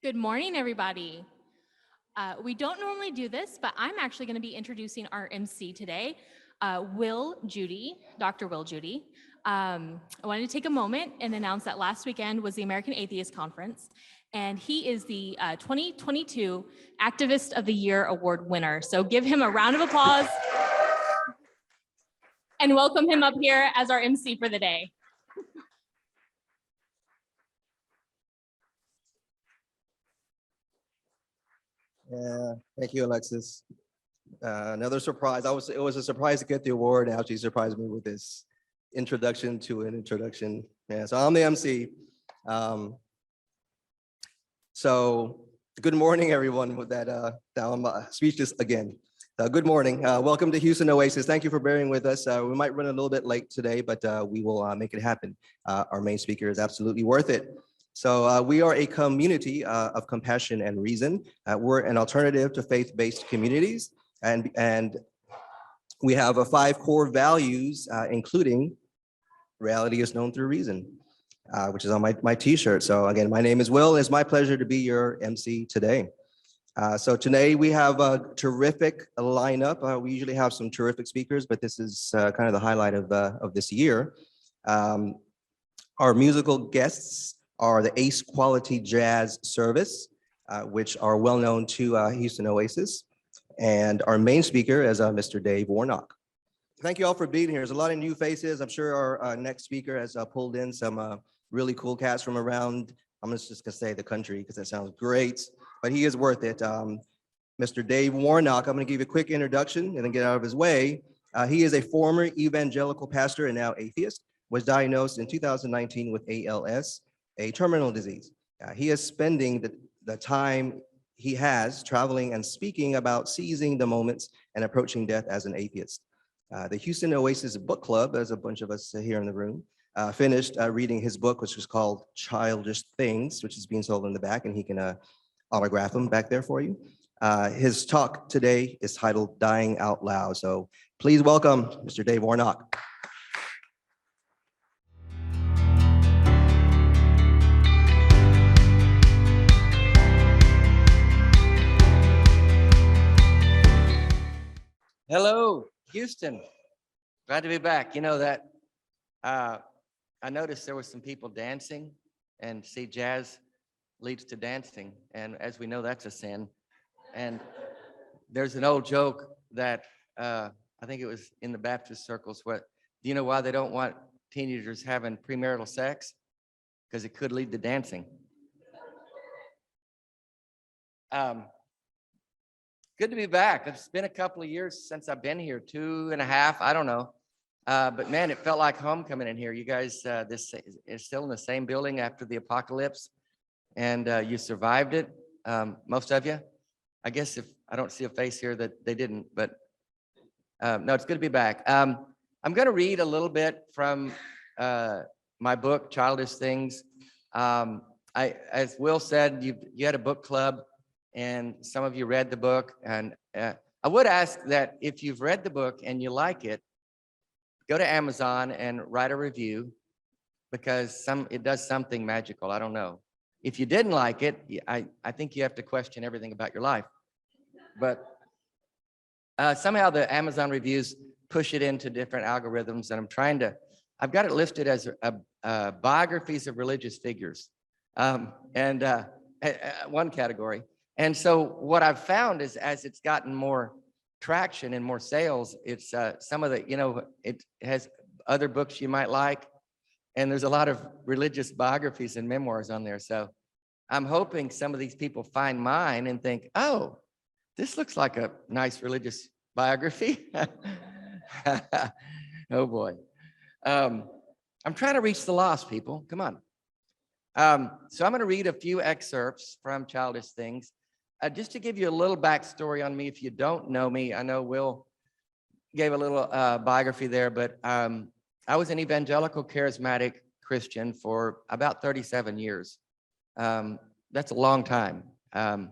Good morning, everybody. We don't normally do this, but I'm actually going to be introducing our MC today, Dr. Will Judy. I wanted to take a moment and announce that last weekend was the American Atheist Conference, and he is the 2022 Activist of the Year Award winner. So give him a round of applause and welcome him up here as our MC for the day. Yeah, thank you, Alexis. Another surprise. It was a surprise to get the award. Now she surprised me with this introduction to an introduction. Yeah, so I'm the MC. So good morning, everyone. With that, now I'm speechless again. Good morning. Welcome to Houston Oasis. Thank you for bearing with us. We might run a little bit late today, but we will make it happen. Our main speaker is absolutely worth it. So we are a community of compassion and reason. We're an alternative to faith-based communities. And we have 5 core values, including reality is known through reason, which is on my t-shirt. So again, my name is Will. It's my pleasure to be your MC today. So today we have a terrific lineup. We usually have some terrific speakers, but this is kind of the highlight of this year. Our musical guests are the Ace Quality Jazz Service, which are well known to Houston Oasis. And our main speaker is Mr. Dave Warnock. Thank you all for being here. There's a lot of new faces. I'm sure our next speaker has pulled in some really cool cats from around, I'm just gonna say the country because that sounds great, but he is worth it. Mr. Dave Warnock, I'm gonna give you a quick introduction and then get out of his way. He is a former evangelical pastor and now atheist, was diagnosed in 2019 with ALS, a terminal disease. He is spending the time he has traveling and speaking about seizing the moments and approaching death as an atheist. The Houston Oasis Book Club, as a bunch of us here in the room, finished reading his book, which was called Childish Things, which is being sold in the back, and he can autograph them back there for you. His talk today is titled Dying Out Loud. So please welcome Mr. Dave Warnock. Hello, Houston. Glad to be back. You know that I noticed there were some people dancing, and see, jazz leads to dancing, and as we know, that's a sin. And there's an old joke that I think it was in the Baptist circles. Do you know why they don't want teenagers having premarital sex? Because it could lead to dancing. Good to be back. It's been a couple of years since I've been here, 2.5, I don't know. But man, it felt like homecoming in here. You guys, this is still in the same building after the apocalypse, and you survived it, most of you. I guess if I don't see a face here that they didn't, but no, it's good to be back. I'm going to read a little bit from my book, Childish Things. As Will said, you had a book club, and some of you read the book. And I would ask that if you've read the book and you like it, go to Amazon and write a review, because it does something magical. I don't know. If you didn't like it, I think you have to question everything about your life. But somehow the Amazon reviews push it into different algorithms, and I've got it listed as biographies of religious figures, one category. And so what I've found is, as it's gotten more traction and more sales, it's some of the, it has other books you might like, and there's a lot of religious biographies and memoirs on there. So I'm hoping some of these people find mine and think, oh, this looks like a nice religious biography. Oh boy. I'm trying to reach the lost, people. Come on. So I'm going to read a few excerpts from Childish Things. Just to give you a little backstory on me, if you don't know me, I know Will gave a little biography there, but I was an evangelical charismatic Christian for about 37 years. That's a long time. The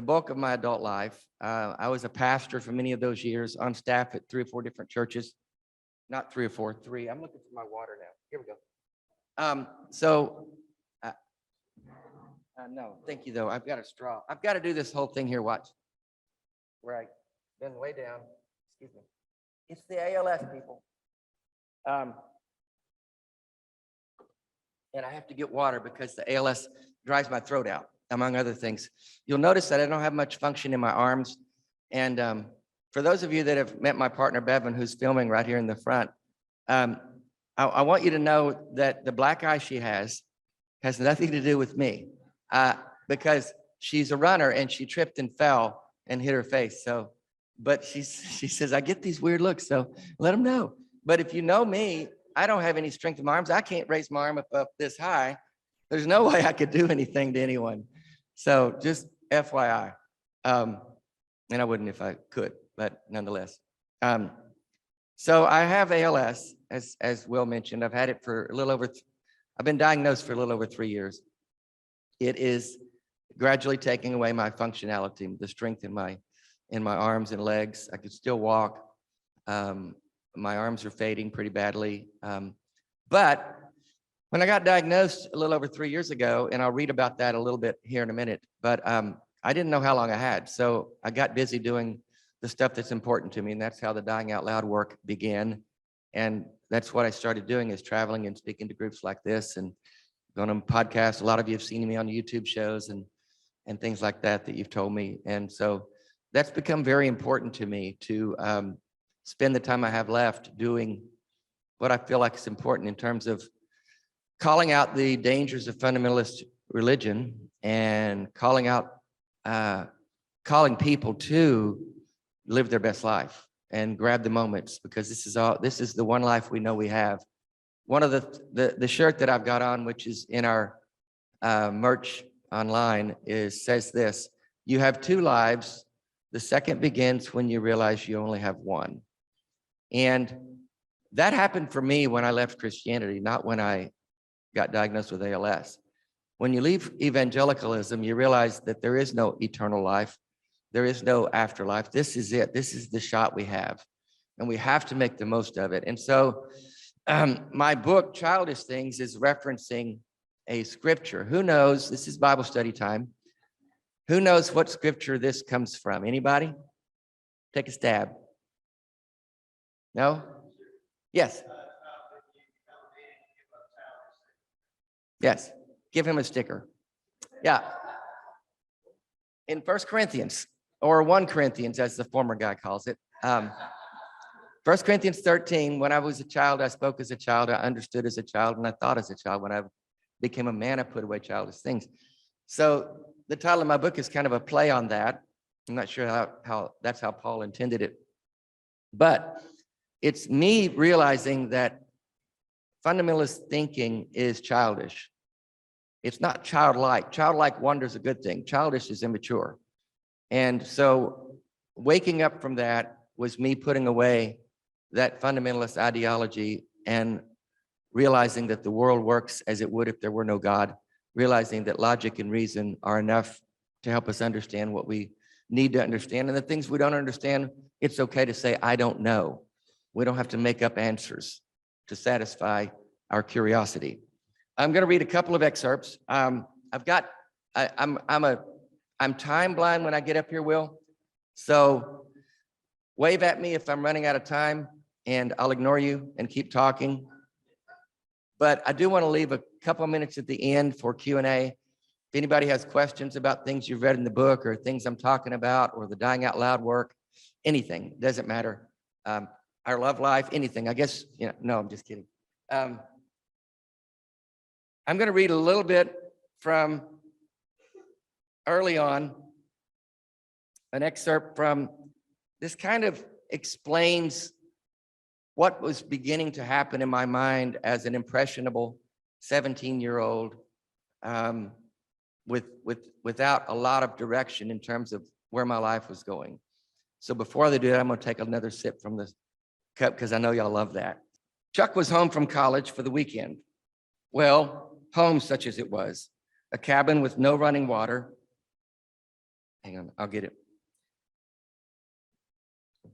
bulk of my adult life, I was a pastor for many of those years, on staff at 3 or 4 different churches. Not 3 or 4, 3. I'm looking for my water now. Here we go. No, thank you though. I've got a straw. I've got to do this whole thing here. Watch. Where I bend way down. Excuse me. It's the ALS, people. And I have to get water because the ALS dries my throat out, among other things. You'll notice that I don't have much function in my arms. And for those of you that have met my partner, Bevan, who's filming right here in the front, I want you to know that the black eye she has nothing to do with me because she's a runner and she tripped and fell and hit her face. So, but she says, I get these weird looks, so let them know. But if you know me, I don't have any strength in my arms. I can't raise my arm up this high. There's no way I could do anything to anyone. So just FYI. And I wouldn't if I could, but nonetheless. So I have ALS, as Will mentioned. I've had it for a little over, I've been diagnosed for a little over 3 years. It is gradually taking away my functionality, the strength in my arms and legs. I could still walk. My arms are fading pretty badly. But when I got diagnosed a little over 3 years ago, and I'll read about that a little bit here in a minute, but I didn't know how long I had. So I got busy doing the stuff that's important to me, and that's how the Dying Out Loud work began. And that's what I started doing, is traveling and speaking to groups like this and going on podcasts. A lot of you have seen me on YouTube shows and things like that you've told me. And so that's become very important to me to spend the time I have left doing what I feel like is important in terms of calling out the dangers of fundamentalist religion and calling people to live their best life and grab the moments, because this is the one life we know we have. One of the shirt that I've got on, which is in our merch online, says this: you have 2 lives. The second begins when you realize you only have one. And that happened for me when I left Christianity, not when I got diagnosed with ALS. When you leave evangelicalism, you realize that there is no eternal life. There is no afterlife. This is it. This is the shot we have, and we have to make the most of it. And so my book, Childish Things, is referencing a scripture. Who knows? This is Bible study time. Who knows what scripture this comes from? Anybody? Take a stab. No? Yes. Yes. Give him a sticker. Yeah. In 1 Corinthians, or 1 Corinthians, as the former guy calls it. 1 Corinthians 13, when I was a child, I spoke as a child, I understood as a child, and I thought as a child. When I became a man, I put away childish things. So the title of my book is kind of a play on that. I'm not sure how that's how Paul intended it. But it's me realizing that fundamentalist thinking is childish. It's not childlike. Childlike wonder is a good thing. Childish is immature. And so waking up from that was me putting away that fundamentalist ideology and realizing that the world works as it would if there were no God, realizing that logic and reason are enough to help us understand what we need to understand. And the things we don't understand, it's okay to say, I don't know. We don't have to make up answers to satisfy our curiosity. I'm going to read a couple of excerpts. I'm time blind when I get up here, Will. So wave at me if I'm running out of time, and I'll ignore you and keep talking. But I do want to leave a couple of minutes at the end for Q&A. If anybody has questions about things you've read in the book or things I'm talking about or the Dying Out Loud work, anything, doesn't matter. Our love life, anything. I guess, no, I'm just kidding. I'm going to read a little bit from early on, an excerpt from this kind of explains what was beginning to happen in my mind as an impressionable 17-year-old without a lot of direction in terms of where my life was going. So before they do that, I'm going to take another sip from this cup because I know y'all love that. Chuck was home from college for the weekend. Well, home such as it was, a cabin with no running water. Hang on, I'll get it.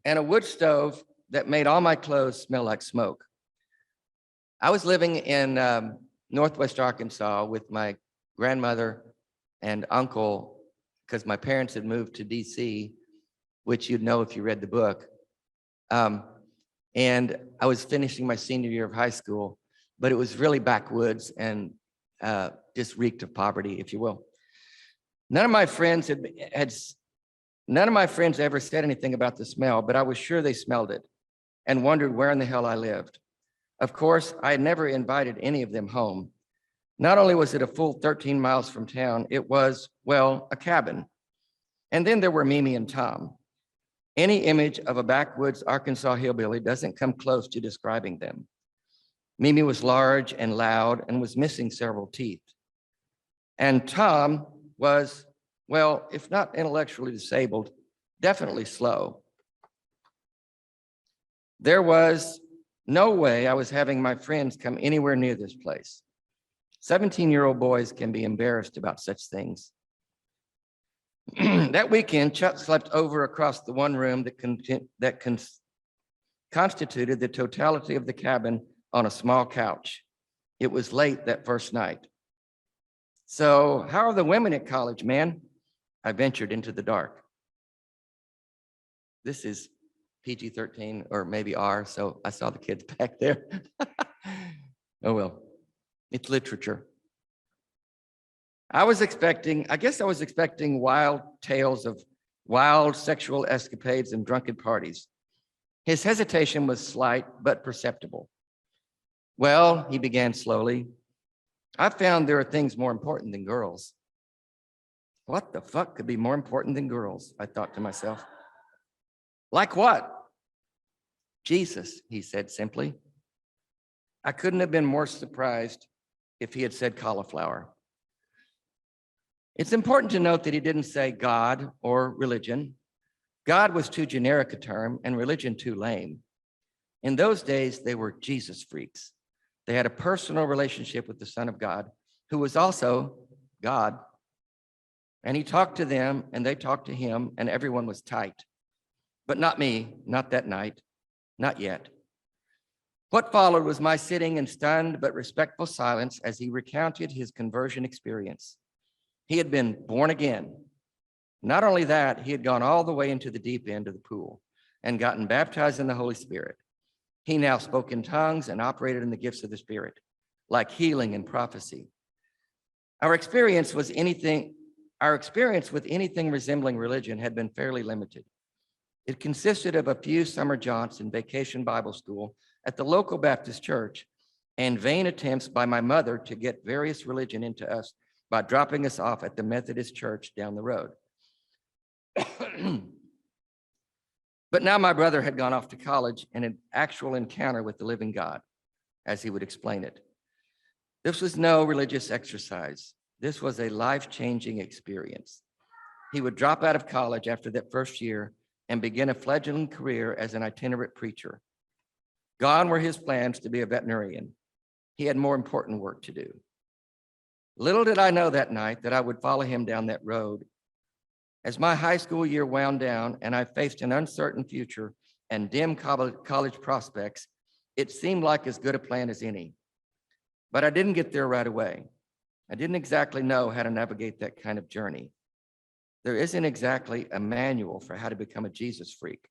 And a wood stove that made all my clothes smell like smoke. I was living in Northwest Arkansas with my grandmother and uncle, because my parents had moved to DC, which you'd know if you read the book. And I was finishing my senior year of high school, but it was really backwoods and just reeked of poverty, if you will. None of my friends ever said anything about the smell, but I was sure they smelled it and wondered where in the hell I lived. Of course, I had never invited any of them home. Not only was it a full 13 miles from town, it was, well, a cabin. And then there were Mimi and Tom. Any image of a backwoods Arkansas hillbilly doesn't come close to describing them. Mimi was large and loud and was missing several teeth. And Tom was, well, if not intellectually disabled, definitely slow. There was no way I was having my friends come anywhere near this place. 17-year-old boys can be embarrassed about such things. That weekend, Chuck slept over across the one room that constituted the totality of the cabin on a small couch. It was late that first night. So, how are the women at college, man? I ventured into the dark. This is PG-13 or maybe R, so I saw the kids back there. Oh well, it's literature. I guess I was expecting wild tales of wild sexual escapades and drunken parties. His hesitation was slight, but perceptible. Well, he began slowly, I found there are things more important than girls. What the fuck could be more important than girls? I thought to myself. Like what? Jesus, he said simply. I couldn't have been more surprised if he had said cauliflower. It's important to note that he didn't say God or religion. God was too generic a term and religion too lame. In those days, they were Jesus freaks. They had a personal relationship with the Son of God, who was also God. And he talked to them and they talked to him and everyone was tight. But not me, not that night, not yet. What followed was my sitting in stunned but respectful silence as he recounted his conversion experience. He had been born again. Not only that, he had gone all the way into the deep end of the pool and gotten baptized in the Holy Spirit. He now spoke in tongues and operated in the gifts of the Spirit, like healing and prophecy. Our experience with anything resembling religion had been fairly limited. It consisted of a few summer jaunts in vacation Bible school at the local Baptist church and vain attempts by my mother to get various religion into us by dropping us off at the Methodist church down the road. But now my brother had gone off to college in an actual encounter with the living God, as he would explain it. This was no religious exercise. This was a life-changing experience. He would drop out of college after that first year and begin a fledgling career as an itinerant preacher. Gone were his plans to be a veterinarian. He had more important work to do. Little did I know that night that I would follow him down that road. As my high school year wound down and I faced an uncertain future and dim college prospects, it seemed like as good a plan as any. But I didn't get there right away. I didn't exactly know how to navigate that kind of journey. There isn't exactly a manual for how to become a Jesus freak.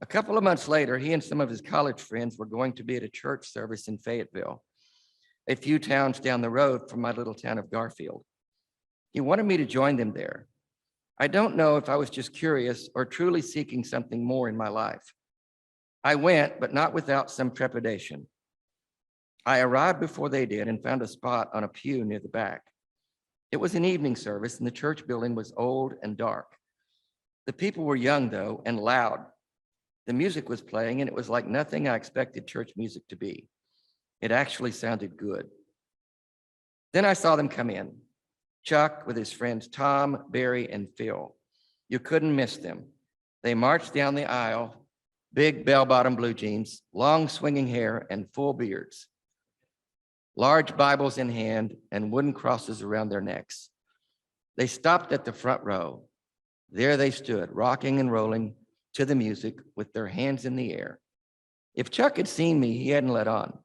A couple of months later, he and some of his college friends were going to be at a church service in Fayetteville, a few towns down the road from my little town of Garfield. He wanted me to join them there. I don't know if I was just curious or truly seeking something more in my life. I went, but not without some trepidation. I arrived before they did and found a spot on a pew near the back. It was an evening service and the church building was old and dark. The people were young though and loud. The music was playing and it was like nothing I expected church music to be. It actually sounded good. Then I saw them come in. Chuck with his friends Tom, Barry, and Phil. You couldn't miss them. They marched down the aisle, big bell-bottom blue jeans, long swinging hair, and full beards. Large Bibles in hand and wooden crosses around their necks. They stopped at the front row. There they stood, rocking and rolling to the music with their hands in the air. If Chuck had seen me, he hadn't let on.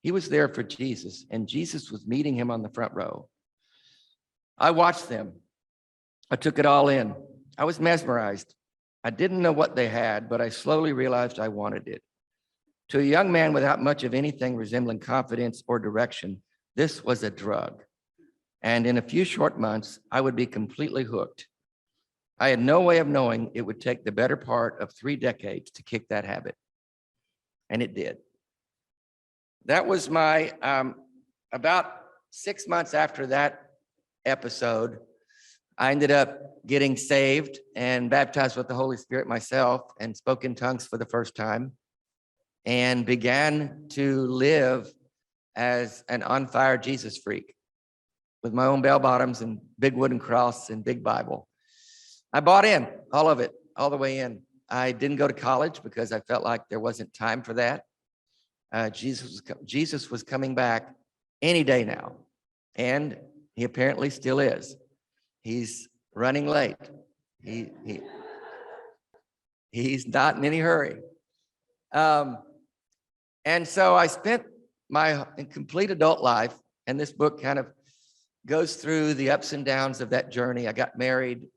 He was there for Jesus, and Jesus was meeting him on the front row. I watched them. I took it all in. I was mesmerized. I didn't know what they had, but I slowly realized I wanted it. To a young man without much of anything resembling confidence or direction, this was a drug. And in a few short months, I would be completely hooked. I had no way of knowing it would take the better part of 3 decades to kick that habit. And it did. That was my, about 6 months after that episode, I ended up getting saved and baptized with the Holy Spirit myself and spoke in tongues for the first time and began to live as an on-fire Jesus freak with my own bell bottoms and big wooden cross and big Bible. I bought in, all of it, all the way in. I didn't go to college because I felt like there wasn't time for that. Jesus was coming back any day now, and he apparently still is. He's running late. He's not in any hurry. And so I spent my complete adult life, and this book kind of goes through the ups and downs of that journey. I got married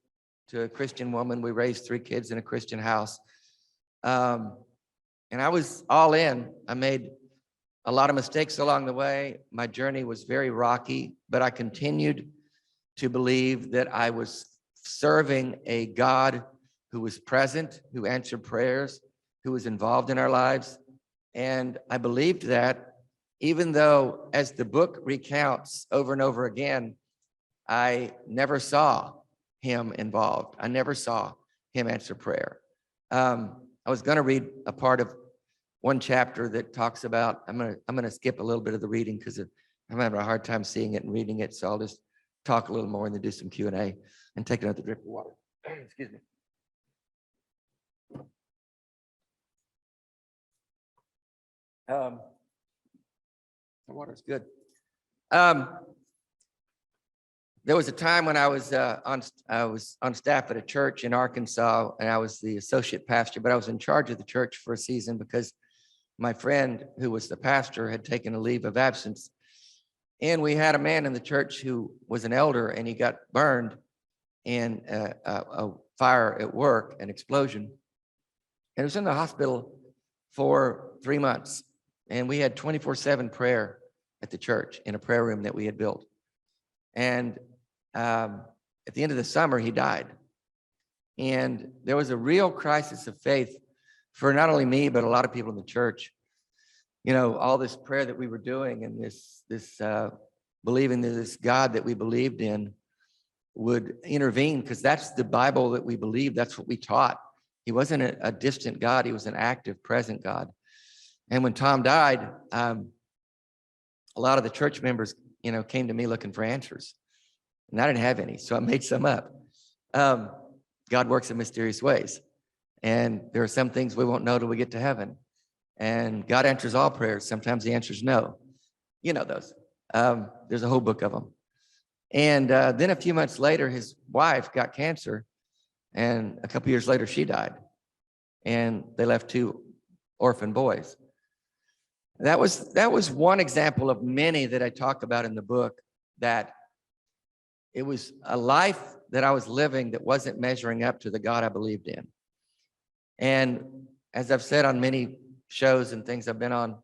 to a Christian woman. We raised 3 kids in a Christian house. And I was all in. I made a lot of mistakes along the way. My journey was very rocky, but I continued to believe that I was serving a God who was present, who answered prayers, who was involved in our lives. And I believed that, even though, as the book recounts over and over again, I never saw him involved. I never saw him answer prayer. I was going to read a part of one chapter that talks about, I'm going to skip a little bit of the reading because I'm having a hard time seeing it and reading it. So I'll just talk a little more and then do some Q&A and take another drink of water. Excuse me. The water's good. There was a time when I was on staff at a church in Arkansas, and I was the associate pastor, but I was in charge of the church for a season because my friend who was the pastor had taken a leave of absence. And we had a man in the church who was an elder, and he got burned in a fire at work, an explosion. And he was in the hospital for 3 months. And we had 24/7 prayer at the church in a prayer room that we had built. And at the end of the summer, he died. And there was a real crisis of faith for not only me, but a lot of people in the church. You know, all this prayer that we were doing and this believing that this God that we believed in would intervene, because that's the Bible that we believe. That's what we taught. He wasn't a distant God. He was an active, present God. And when Tom died, a lot of the church members, came to me looking for answers. And I didn't have any, so I made some up. God works in mysterious ways. And there are some things we won't know till we get to heaven. And God answers all prayers. Sometimes the answer is no. You know those. There's a whole book of them. And then a few months later, his wife got cancer. And a couple years later, she died. And they left 2 orphan boys. That was one example of many that I talk about in the book, that it was a life that I was living that wasn't measuring up to the God I believed in. And as I've said on many shows and things I've been on,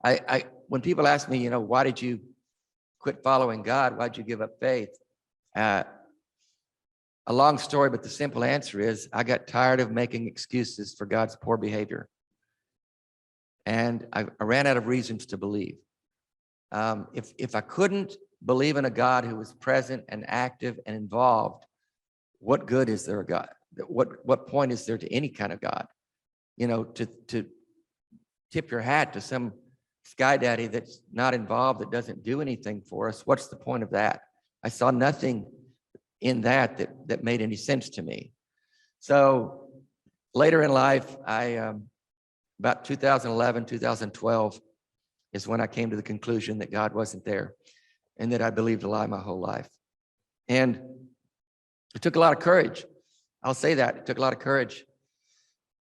I when people ask me, why did you quit following God? Why'd you give up faith? A long story, but the simple answer is I got tired of making excuses for God's poor behavior. And I ran out of reasons to believe. If I couldn't believe in a God who was present and active and involved, what good is there a God? What point is there to any kind of God? To tip your hat to some sky daddy that's not involved, that doesn't do anything for us. What's the point of that? I saw nothing in that made any sense to me. So later in life, about 2011, 2012 is when I came to the conclusion that God wasn't there and that I believed a lie my whole life. And it took a lot of courage. I'll say that. It took a lot of courage.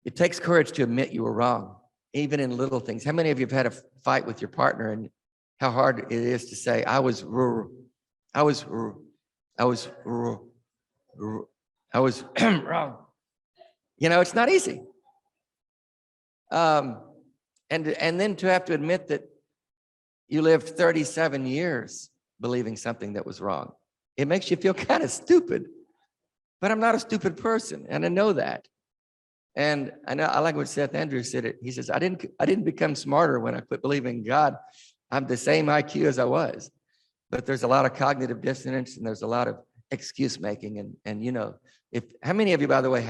It takes courage to admit you were wrong, even in little things. How many of you have had a fight with your partner and how hard it is to say, I was I was wrong. You know, it's not easy. And then to have to admit that you lived 37 years believing something that was wrong. It makes you feel kind of stupid, but I'm not a stupid person. And I know that. And I like what Seth Andrews said it. He says, I didn't become smarter when I quit believing in God. I'm the same IQ as I was, but there's a lot of cognitive dissonance and there's a lot of excuse making. And you know, how many of you, by the way,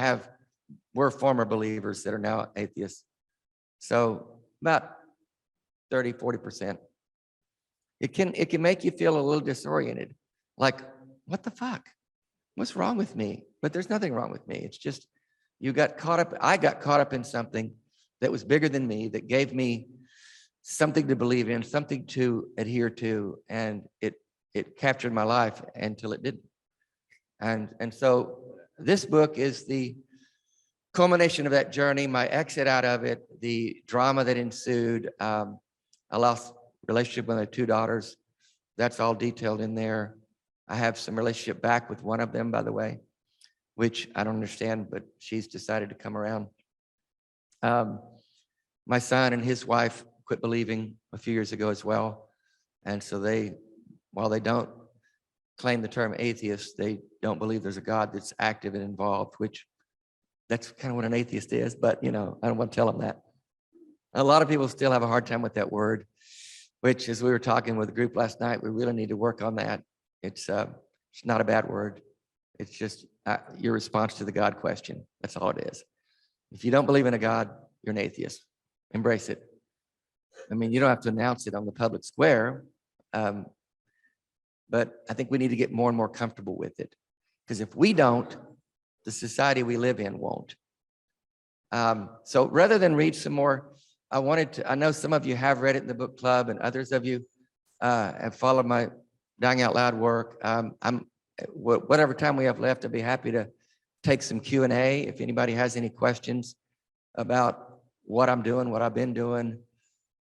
were former believers that are now atheists? So about 30, 40%. It can make you feel a little disoriented. Like, what the fuck? What's wrong with me? But there's nothing wrong with me. It's just, I got caught up in something that was bigger than me, that gave me something to believe in, something to adhere to, and it captured my life until it didn't. And so this book is the culmination of that journey, my exit out of it, the drama that ensued. I lost relationship with my 2 daughters. That's all detailed in there. I have some relationship back with one of them, by the way, which I don't understand, but she's decided to come around. My son and his wife quit believing a few years ago as well. And so while they don't claim the term atheist, they don't believe there's a God that's active and involved, which that's kind of what an atheist is, but you know, I don't want to tell them that. A lot of people still have a hard time with that word, which, as we were talking with the group last night, we really need to work on that. It's not a bad word. It's just your response to the God question. That's all it is. If you don't believe in a God, you're an atheist. Embrace it. I mean, you don't have to announce it on the public square, but I think we need to get more and more comfortable with it. Because if we don't, the society we live in won't. So rather than read some more, I know some of you have read it in the book club, and others of you have followed my Dying Out Loud work. Whatever time we have left, I'd be happy to take some Q&A if anybody has any questions about what I'm doing, what I've been doing,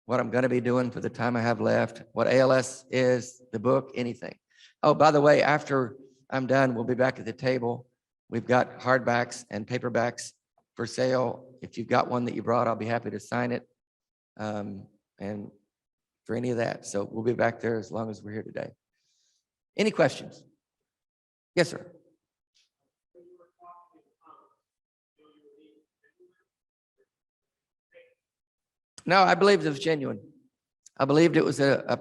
what I'm going to be doing for the time I have left, what ALS is, the book, anything. Oh, by the way, after I'm done, we'll be back at the table. We've got hardbacks and paperbacks for sale. If you've got one that you brought, I'll be happy to sign it. And for any of that. So we'll be back there as long as we're here today. Any questions? Yes, sir. No, I believed it was genuine. I believed it was a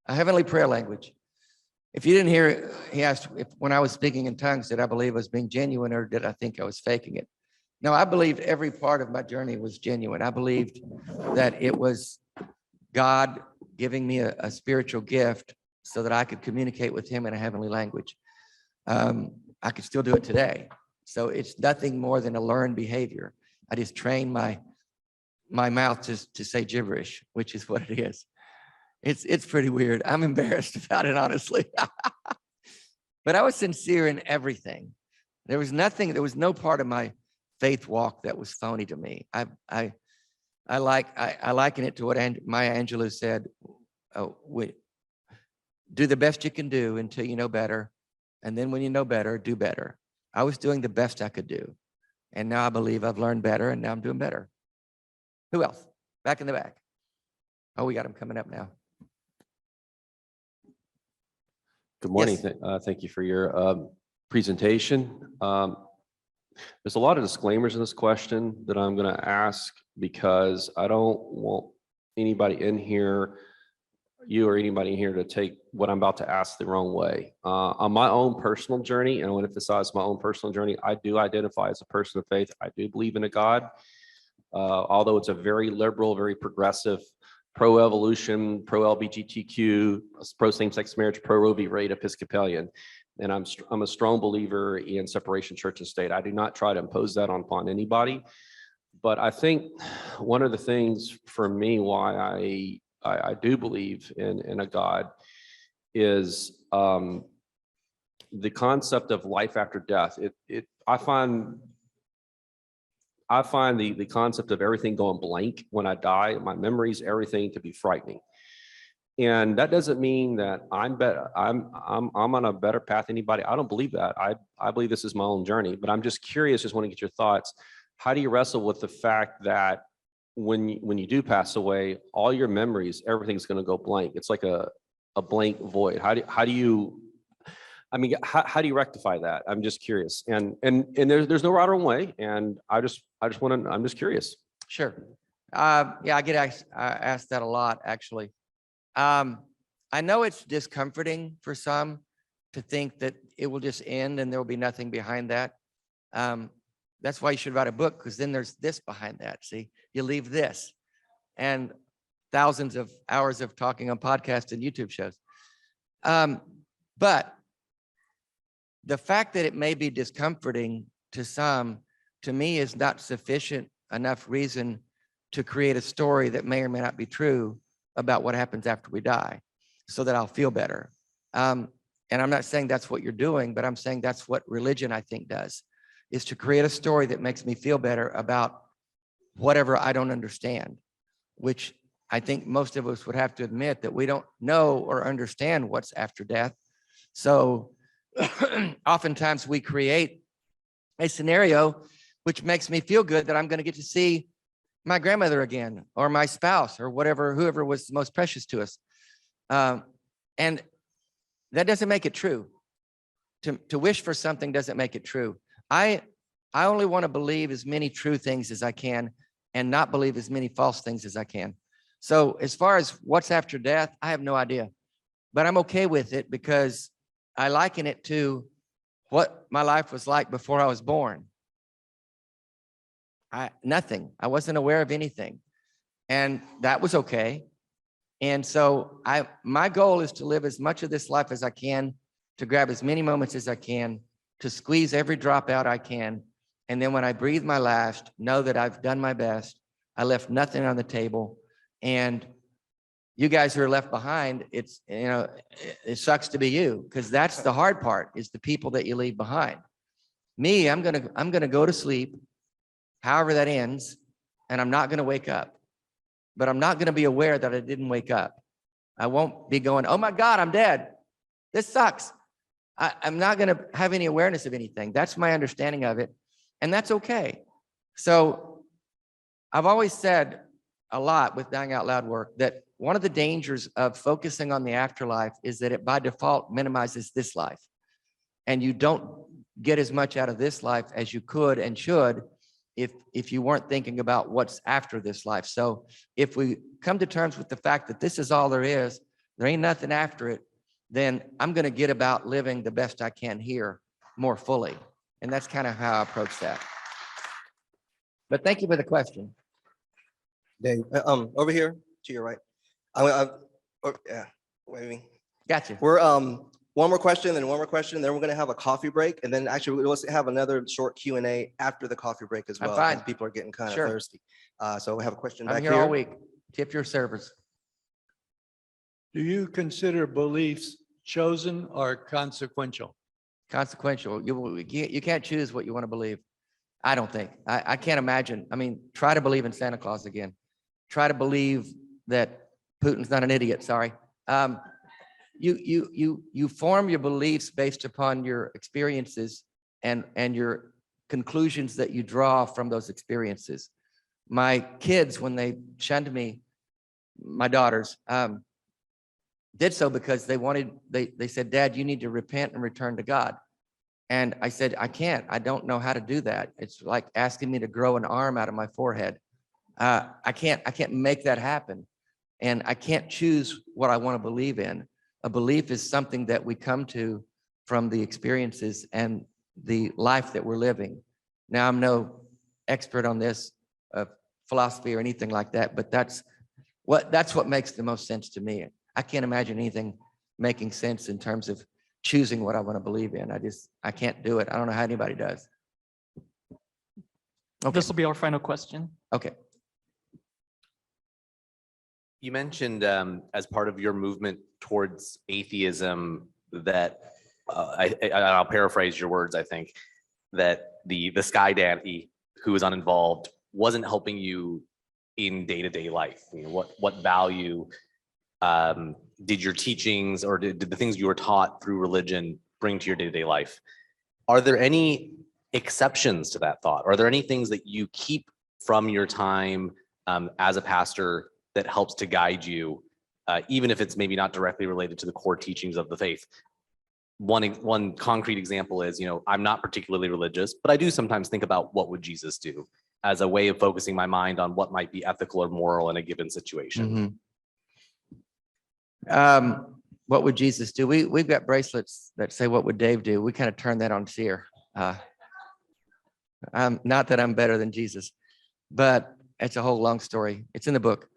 heavenly prayer language. If you didn't hear it, he asked if when I was speaking in tongues, did I believe I was being genuine or did I think I was faking it? No, I believed every part of my journey was genuine. I believed that it was God giving me a spiritual gift so that I could communicate with him in a heavenly language. I could still do it today. So it's nothing more than a learned behavior. I just train my mouth to say gibberish, which is what it is. It's pretty weird. I'm embarrassed about it, honestly. But I was sincere in everything. There was no part of my faith walk that was phony to me. I liken it to what Maya Angelou said. Do the best you can do until you know better. And then when you know better, do better. I was doing the best I could do. And now I believe I've learned better and now I'm doing better. Who else? Back in the back. Oh, we got him coming up now. Good morning. Yes. Thank you for your presentation. There's a lot of disclaimers in this question that I'm going to ask because I don't want anybody in here, you or anybody in here, to take what I'm about to ask the wrong way. On my own personal journey, and I want to emphasize my own personal journey, I do identify as a person of faith. I do believe in a God, although it's a very liberal, very progressive, pro-evolution, pro-LGBTQ, pro-same-sex marriage, pro-Roe v. Wade Episcopalian. And I'm a strong believer in separation of church and state. I do not try to impose that upon anybody. But I think one of the things for me why I do believe in a God is the concept of life after death. I find the concept of everything going blank when I die, my memories, everything, to be frightening. And that doesn't mean that I'm on a better path than anybody. I don't believe that. I believe this is my own journey, but I'm just curious, just want to get your thoughts. How do you wrestle with the fact that when you do pass away, all your memories, everything's going to go blank? It's like a blank void. How do you, I mean, how do you rectify that? I'm just curious. And there's no right or wrong way. And I'm just curious. Sure. Yeah, I get asked that a lot, actually. I know it's discomforting for some to think that it will just end and there will be nothing behind that. That's why you should write a book, because then there's this behind that. See, you leave this and thousands of hours of talking on podcasts and YouTube shows. But the fact that it may be discomforting to some, to me, is not sufficient enough reason to create a story that may or may not be true about what happens after we die, so that I'll feel better. And I'm not saying that's what you're doing, but I'm saying that's what religion, I think, does, is to create a story that makes me feel better about whatever I don't understand, which I think most of us would have to admit that we don't know or understand what's after death. So oftentimes we create a scenario which makes me feel good that I'm going to get to see my grandmother again, or my spouse, or whoever was most precious to us. And that doesn't make it true. To wish for something doesn't make it true. I only want to believe as many true things as I can and not believe as many false things as I can. So as far as what's after death, I have no idea, but I'm okay with it because I liken it to what my life was like before I was born. Nothing. I wasn't aware of anything, and that was okay. And so my goal is to live as much of this life as I can, to grab as many moments as I can, to squeeze every drop out I can. And then when I breathe my last, know that I've done my best. I left nothing on the table. And you guys who are left behind, it sucks to be you, because that's the hard part, is the people that you leave behind. Me, I'm gonna go to sleep, however that ends, and I'm not gonna wake up. But I'm not gonna be aware that I didn't wake up. I won't be going, oh my God, I'm dead. This sucks. I'm not gonna have any awareness of anything. That's my understanding of it, and that's okay. So I've always said a lot with Dying Out Loud work that one of the dangers of focusing on the afterlife is that it by default minimizes this life. And you don't get as much out of this life as you could and should if you weren't thinking about what's after this life. So if we come to terms with the fact that this is all there is, there ain't nothing after it, then I'm going to get about living the best I can here more fully. And that's kind of how I approach that. But thank you for the question. Dave, over here to your right. Yeah, waving. Gotcha. We're one more question, then one more question, then we're going to have a coffee break, and then actually we'll have another short Q&A after the coffee break as well. I'm fine. Because people are getting kind of Sure. thirsty. So we have a question I'm back here all week. Tip your servers. Do you consider beliefs chosen or consequential? Consequential. You can't choose what you want to believe. I don't think. I can't imagine. I mean, try to believe in Santa Claus again. Try to believe that Putin's not an idiot. Sorry. You form your beliefs based upon your experiences and your conclusions that you draw from those experiences. My kids, when they shunned me, my daughters, did so because they said, Dad, you need to repent and return to God. And I said, I can't. I don't know how to do that. It's like asking me to grow an arm out of my forehead. I can't make that happen. And I can't choose what I want to believe in. A belief is something that we come to from the experiences and the life that we're living. Now, I'm no expert on this philosophy or anything like that, but that's what makes the most sense to me. I can't imagine anything making sense in terms of choosing what I want to believe in. I can't do it. I don't know how anybody does. Okay. This will be our final question. Okay. You mentioned as part of your movement towards atheism that I'll paraphrase your words. I think that the sky daddy who was uninvolved wasn't helping you in day-to-day life. You know, what value did your teachings or did the things you were taught through religion bring to your day-to-day life? Are there any exceptions to that thought? Are there any things that you keep from your time as a pastor that helps to guide you, even if it's maybe not directly related to the core teachings of the faith? One concrete example is, I'm not particularly religious, but I do sometimes think about what would Jesus do as a way of focusing my mind on what might be ethical or moral in a given situation. What would Jesus do? We've got bracelets that say, what would Dave do? We kind of turn that on Seer. Not that I'm better than Jesus, but it's a whole long story. It's in the book.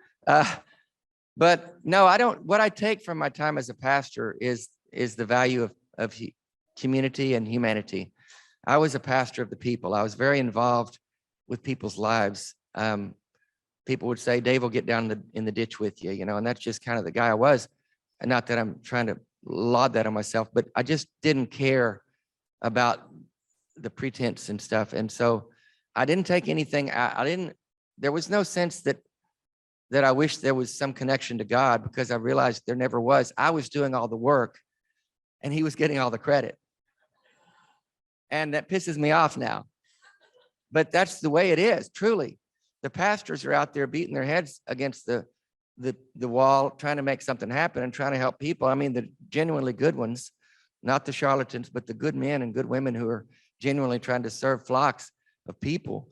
But no, I don't. What I take from my time as a pastor is the value of community and humanity. I was a pastor of the people. I was very involved with people's lives. People would say, Dave will get down in the ditch with you, and that's just kind of the guy I was. And not that I'm trying to laud that on myself, but I just didn't care about the pretense and stuff. And so I didn't take anything. There was no sense that I wish there was some connection to God, because I realized there never was. I was doing all the work and he was getting all the credit. And that pisses me off now. But that's the way it is, truly. The pastors are out there beating their heads against the wall, trying to make something happen and trying to help people. I mean, the genuinely good ones, not the charlatans, but the good men and good women who are genuinely trying to serve flocks of people.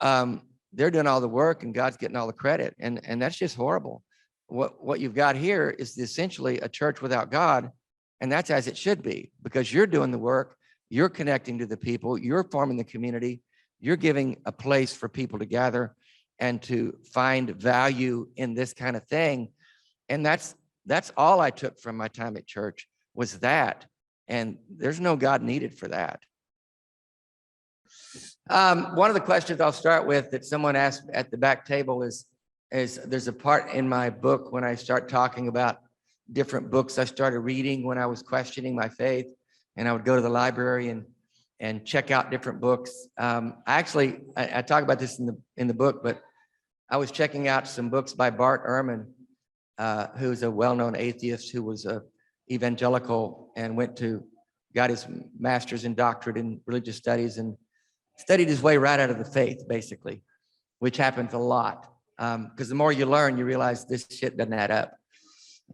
They're doing all the work and God's getting all the credit. And that's just horrible. What you've got here is essentially a church without God. And that's as it should be, because you're doing the work, you're connecting to the people, you're forming the community, you're giving a place for people to gather and to find value in this kind of thing. And that's all I took from my time at church, was that. And there's no God needed for that. One of the questions I'll start with that someone asked at the back table is there's a part in my book when I start talking about different books I started reading when I was questioning my faith, and I would go to the library and check out different books. I talk about this in the book, but I was checking out some books by Bart Ehrman, who's a well-known atheist who was a evangelical and got his master's and doctorate in religious studies and studied his way right out of the faith, basically, which happens a lot. Because the more you learn, you realize this shit doesn't add up.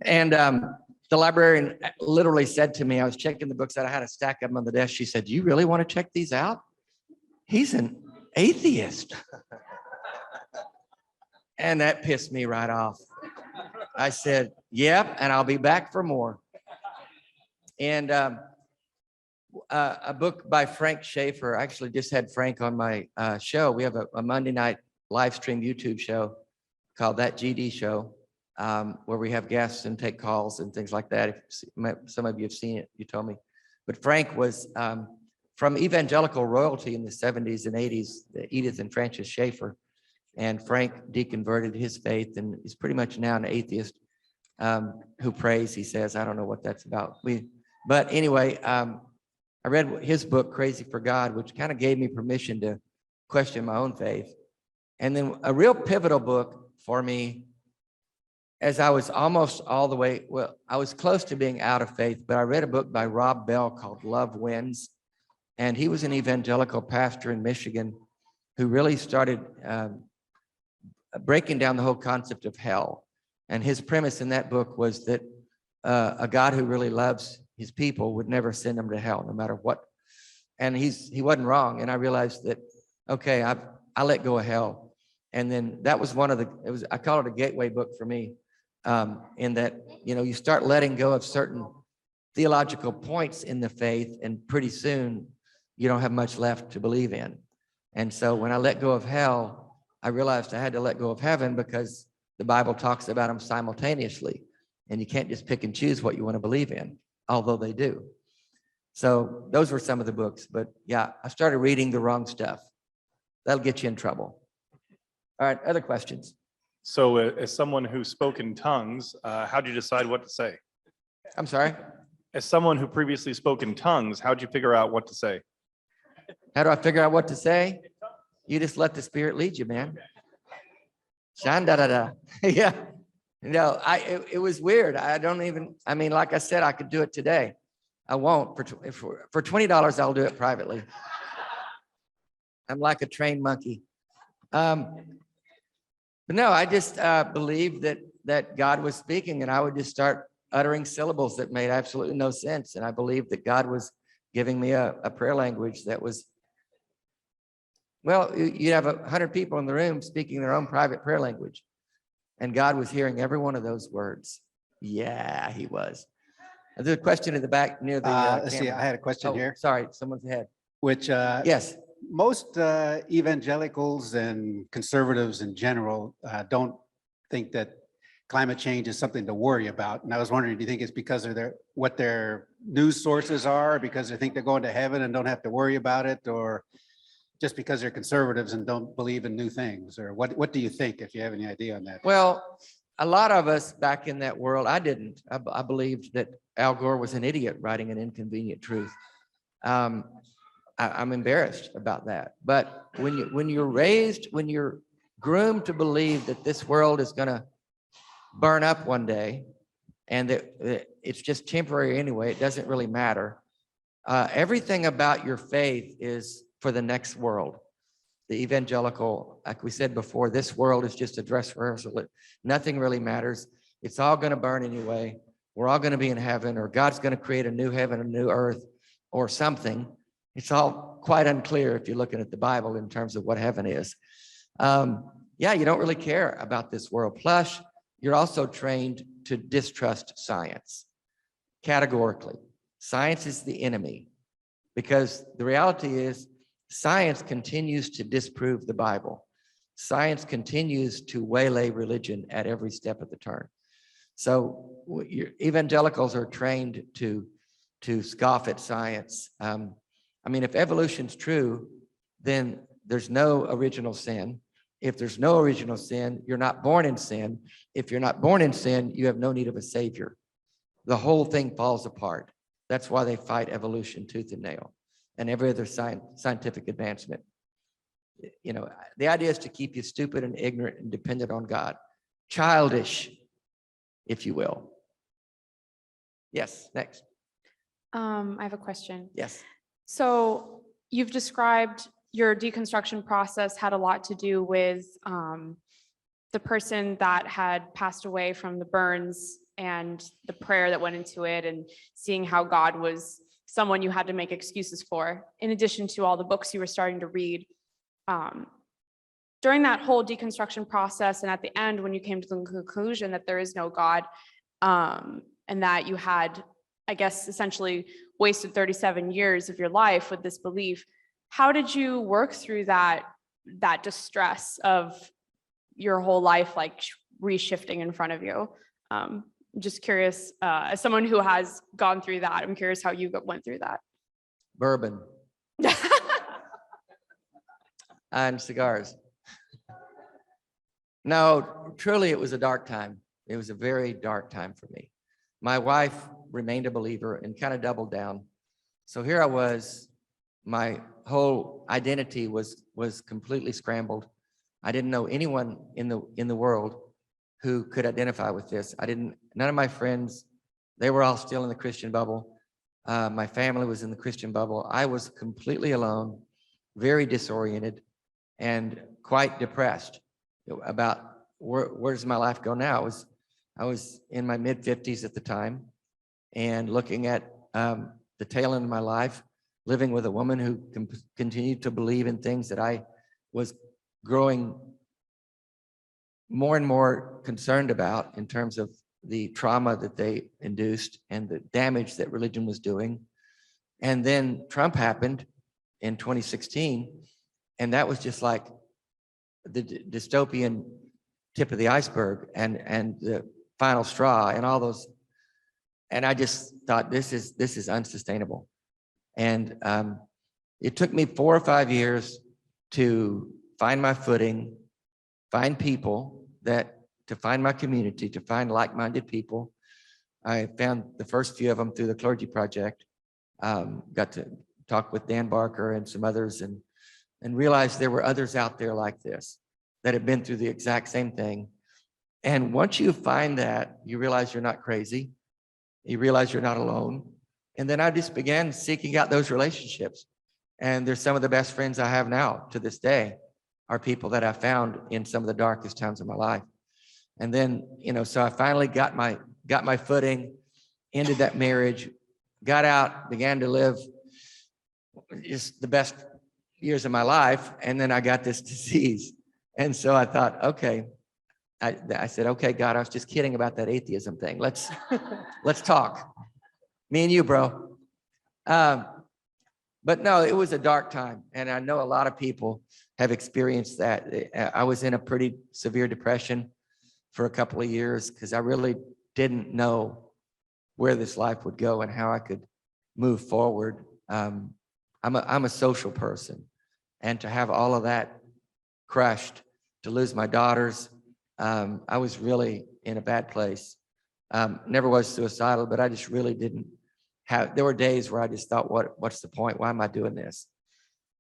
And the librarian literally said to me, I was checking the books out, I had a stack of them on the desk. She said, "Do you really want to check these out? He's an atheist." And that pissed me right off. I said, "Yep, and I'll be back for more." And a book by Frank Schaeffer. I actually just had Frank on my show. We have a Monday night live stream YouTube show called That GD Show, where we have guests and take calls and things like that. If some of you have seen it, you told me. But Frank was from evangelical royalty in the 70s and 80s, Edith and Francis Schaeffer. And Frank deconverted his faith and is pretty much now an atheist who prays, he says. I don't know what that's about. But anyway, I read his book, Crazy for God, which kind of gave me permission to question my own faith. And then a real pivotal book for me, as I was almost all the way, I was close to being out of faith, but I read a book by Rob Bell called Love Wins. And he was an evangelical pastor in Michigan who really started breaking down the whole concept of hell. And his premise in that book was that a God who really loves his people would never send them to hell, no matter what. And he wasn't wrong. And I realized that, okay, I let go of hell. And then that was I call it a gateway book for me, in that, you start letting go of certain theological points in the faith, and pretty soon you don't have much left to believe in. And so when I let go of hell, I realized I had to let go of heaven, because the Bible talks about them simultaneously. And you can't just pick and choose what you want to believe in, although they do. So those were some of the books. But yeah, I started reading the wrong stuff. That'll get you in trouble. All right, other questions? So as someone who spoke in tongues, how did you decide what to say? I'm sorry? As someone who previously spoke in tongues, how did you figure out what to say? How do I figure out what to say? You just let the Spirit lead you, man. Shan da da da. Yeah. No, it was weird. I don't even, I mean, like I said, I could do it today. I won't. For $20, I'll do it privately. I'm like a trained monkey. But no, I just believed that God was speaking, and I would just start uttering syllables that made absolutely no sense. And I believed that God was giving me a prayer language that was, well, you'd have 100 people in the room speaking their own private prayer language. And God was hearing every one of those words. Yeah, he was. And there's a question in the back near the Let's see, camera. I had a question Oh, here, sorry, someone's ahead. which Yes. most evangelicals and conservatives in general don't think that climate change is something to worry about. And I was wondering, do you think it's because of what their news sources are, because they think they're going to heaven and don't have to worry about it, or just because they're conservatives and don't believe in new things? Or what do you think, if you have any idea on that? Well, a lot of us back in that world, I didn't. I believed that Al Gore was an idiot writing an inconvenient truth. I'm embarrassed about that. But when you're groomed to believe that this world is going to burn up one day, and that it's just temporary anyway, it doesn't really matter. Everything about your faith is for the next world. The evangelical, like we said before, this world is just a dress rehearsal. Nothing really matters. It's all going to burn anyway. We're all going to be in heaven, or God's going to create a new heaven, a new earth, or something. It's all quite unclear if you're looking at the Bible in terms of what heaven is. Yeah, you don't really care about this world. Plus, you're also trained to distrust science categorically. Science is the enemy, because the reality is science continues to disprove the Bible. Science continues to waylay religion at every step of the turn. So evangelicals are trained to scoff at science. I mean, if evolution's true, then there's no original sin. If there's no original sin, you're not born in sin. If you're not born in sin, you have no need of a savior. The whole thing falls apart. That's why they fight evolution tooth and nail, and every other scientific advancement. You know, the idea is to keep you stupid and ignorant and dependent on God. Childish, if you will. Yes, next. I have a question. Yes. So you've described your deconstruction process had a lot to do with the person that had passed away from the burns and the prayer that went into it, and seeing how God was someone you had to make excuses for, in addition to all the books you were starting to read. During that whole deconstruction process, and at the end, when you came to the conclusion that there is no God, and that you had, I guess, essentially wasted 37 years of your life with this belief, how did you work through that distress of your whole life, like reshifting in front of you? I'm just curious, as someone who has gone through that, I'm curious how you went through that. Bourbon and cigars. No, truly, it was a dark time. It was a very dark time for me. My wife remained a believer and kind of doubled down. So here I was, my whole identity was completely scrambled. I didn't know anyone in the world who could identify with this. None of my friends, they were all still in the Christian bubble. My family was in the Christian bubble. I was completely alone, very disoriented, and quite depressed about where does my life go now. I was in my mid-50s at the time, and looking at the tail end of my life, living with a woman who continued to believe in things that I was growing more and more concerned about in terms of the trauma that they induced and the damage that religion was doing. And then Trump happened in 2016, and that was just like the dystopian tip of the iceberg and the final straw and all those. And I just thought, this is unsustainable. And it took me 4 or 5 years to find my footing, find people to find my community, to find like-minded people. I found the first few of them through the Clergy Project. Got to talk with Dan Barker and some others, and realized there were others out there like this that had been through the exact same thing. And once you find that, you realize you're not crazy. You realize you're not alone. And then I just began seeking out those relationships. And they're some of the best friends I have now to this day are people that I found in some of the darkest times of my life. And then, so I finally got my footing, ended that marriage, got out, began to live just the best years of my life. And then I got this disease. And so I thought, okay, I said, okay, God, I was just kidding about that atheism thing. Let's talk. Me and you, bro. But no, it was a dark time. And I know a lot of people have experienced that. I was in a pretty severe depression for a couple of years because I really didn't know where this life would go and how I could move forward. I'm a social person. And to have all of that crushed, to lose my daughters, I was really in a bad place. Never was suicidal, but I just really didn't have, there were days where I just thought, what's the point? Why am I doing this?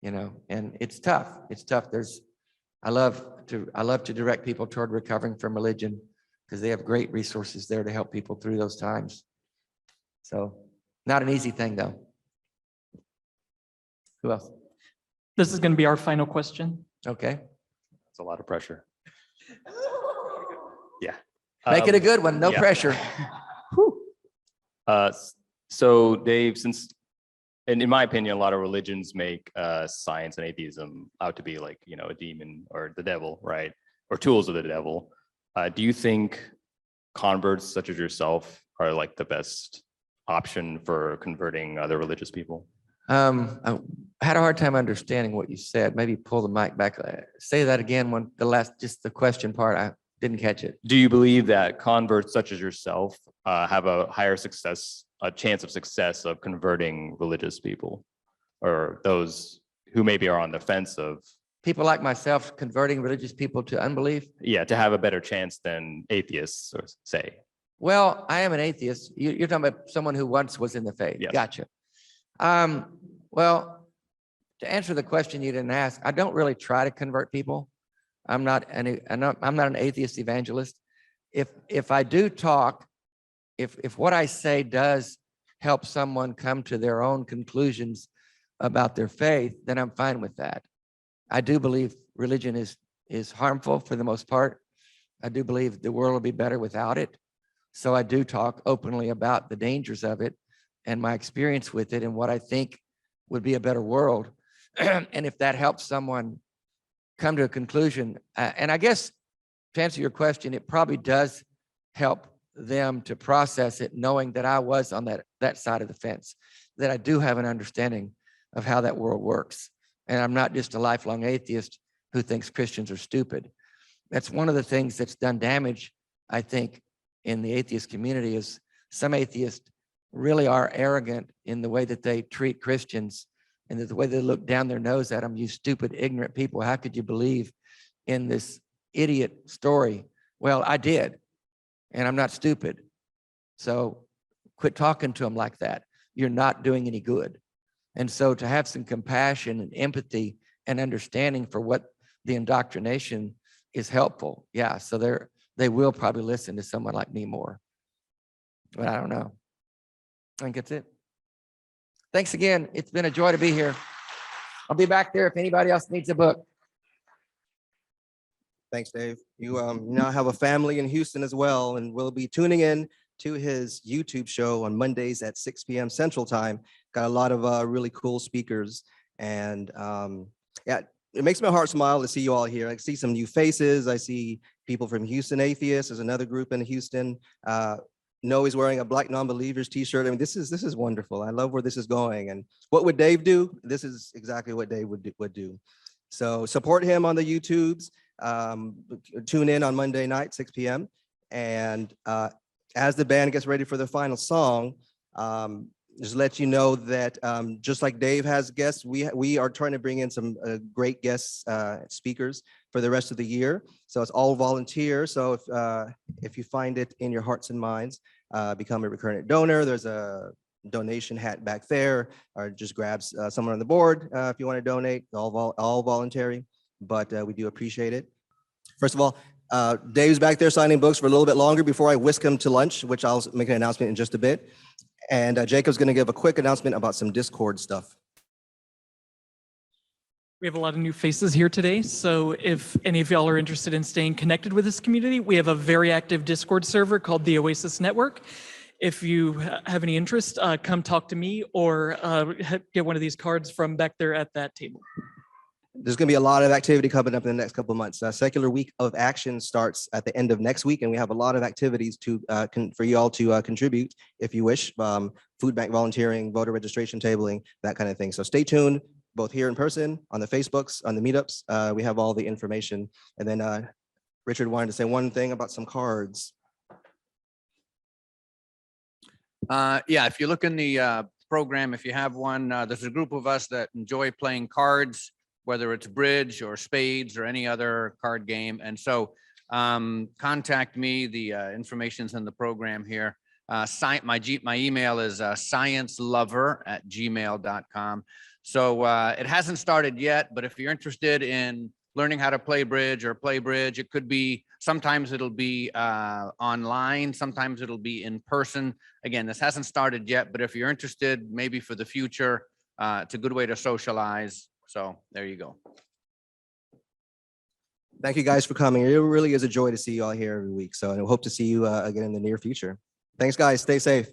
And it's tough. It's tough. I love to direct people toward recovering from religion because they have great resources there to help people through those times. So not an easy thing though. Who else? This is going to be our final question. Okay. It's a lot of pressure. Yeah. Make it a good one. No yeah. pressure. So Dave, and in my opinion, a lot of religions make science and atheism out to be like, a demon or the devil, right? Or tools of the devil. Do you think converts such as yourself are like the best option for converting other religious people? I had a hard time understanding what you said. Maybe pull the mic back. Say that again. Just the question part. I didn't catch it. Do you believe that converts such as yourself have a higher chance of success of converting religious people, or those who maybe are on the fence of people like myself converting religious people to unbelief? Yeah, to have a better chance than atheists, or say. Well, I am an atheist. You're talking about someone who once was in the faith. Yes. Gotcha. Well, to answer the question you didn't ask, I don't really try to convert people. I'm not an atheist evangelist. If I do talk, if what I say does help someone come to their own conclusions about their faith, then I'm fine with that. I do believe religion is harmful for the most part. I do believe the world will be better without it. So I do talk openly about the dangers of it and my experience with it and what I think would be a better world. And if that helps someone come to a conclusion, and I guess to answer your question, it probably does help them to process it, knowing that I was on that side of the fence, that I do have an understanding of how that world works. And I'm not just a lifelong atheist who thinks Christians are stupid. That's one of the things that's done damage, I think, in the atheist community is some atheists really are arrogant in the way that they treat Christians and the way they look down their nose at them. You stupid, ignorant people, how could you believe in this idiot story? Well, I did, and I'm not stupid. So quit talking to them like that. You're not doing any good. And so to have some compassion and empathy and understanding for what the indoctrination is helpful. Yeah, so they will probably listen to someone like me more. But I don't know. I think that's it. Thanks again. It's been a joy to be here. I'll be back there if anybody else needs a book. Thanks, Dave. You now have a family in Houston as well, and we'll be tuning in to his YouTube show on Mondays at 6 p.m. Central Time. Got a lot of really cool speakers, and yeah, it makes my heart smile to see you all here. I see some new faces. I see people from Houston Atheists. There's another group in Houston. Noah's wearing a Black Non-Believers t-shirt. I mean, this is wonderful. I love where this is going. And what would Dave do? This is exactly what Dave would do. So support him on the YouTubes. Tune in on Monday night, 6 p.m. And as the band gets ready for the final song, just let you know that just like Dave has guests, we are trying to bring in some great guest speakers for the rest of the year. So it's all volunteer. So if you find it in your hearts and minds, become a recurrent donor. There's a donation hat back there, or just grab someone on the board if you want to donate. All voluntary, but we do appreciate it. First of all, Dave's back there signing books for a little bit longer before I whisk him to lunch, which I'll make an announcement in just a bit. And Jacob's going to give a quick announcement about some Discord stuff. We have a lot of new faces here today, so if any of y'all are interested in staying connected with this community, we have a very active Discord server called the Oasis Network. If you have any interest, come talk to me or get one of these cards from back there at that table. There's going to be a lot of activity coming up in the next couple of months. Secular Week of Action starts at the end of next week, and we have a lot of activities to for you all to contribute if you wish. Food bank volunteering, voter registration tabling, that kind of thing. So stay tuned, both here in person, on the Facebooks, on the meetups. We have all the information. And then Richard wanted to say one thing about some cards. Yeah, if you look in the program, if you have one, there's a group of us that enjoy playing cards, whether it's bridge or spades or any other card game. And so contact me. The information's in the program here. My email is sciencelover@gmail.com. So it hasn't started yet, but if you're interested in learning how to play bridge, it could be, sometimes it'll be online, sometimes it'll be in person. Again, this hasn't started yet, but if you're interested, maybe for the future, it's a good way to socialize. So there you go. Thank you guys for coming. It really is a joy to see you all here every week. So I hope to see you again in the near future. Thanks, guys. Stay safe.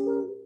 you.